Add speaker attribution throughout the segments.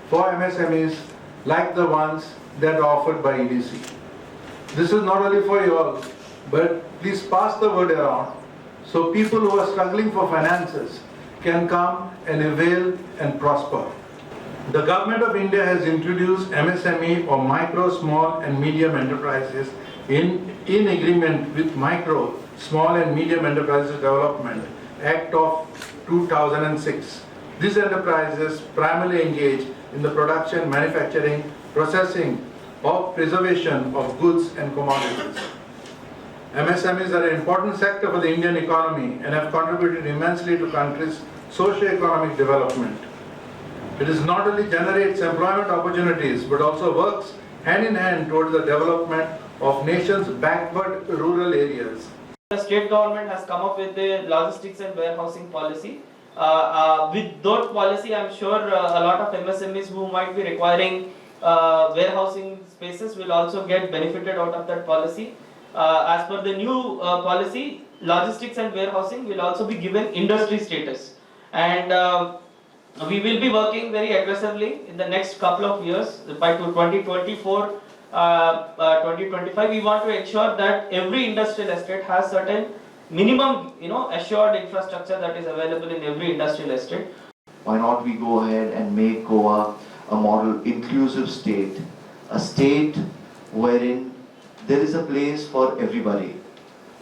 Speaker 1: for MSMEs like the ones that are offered by EDC. This is not only for you all, but please pass the word around so people who are struggling for finances can come and avail and prosper. The Government of India has introduced MSME or micro, small and medium enterprises in agreement with Micro, Small and Medium Enterprises Development Act of 2006. These enterprises primarily engage in the production, manufacturing, processing or preservation of goods and commodities. MSMEs are an important sector for the Indian economy and have contributed immensely to country's socio-economic development. It is not only generates employment opportunities but also works hand in hand towards the development of nation's backward rural areas.
Speaker 2: The state government has come up with the logistics and warehousing policy. With that policy, I'm sure a lot of MSMEs who might be requiring warehousing spaces will also get benefited out of that policy. As per the new policy, logistics and warehousing will also be given industry status. And we will be working very aggressively in the next couple of years. By 2024, 2025, we want to ensure that every industrial estate has certain minimum, assured infrastructure that is available in every industrial estate.
Speaker 3: Why not we go ahead and make Goa a model inclusive state, a state wherein there is a place for everybody.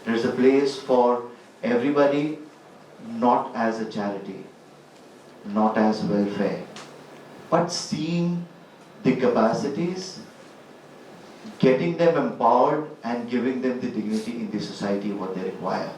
Speaker 3: There is a place for everybody, not as a charity, not as welfare, but seeing the capacities, getting them empowered and giving them the dignity in the society what they require.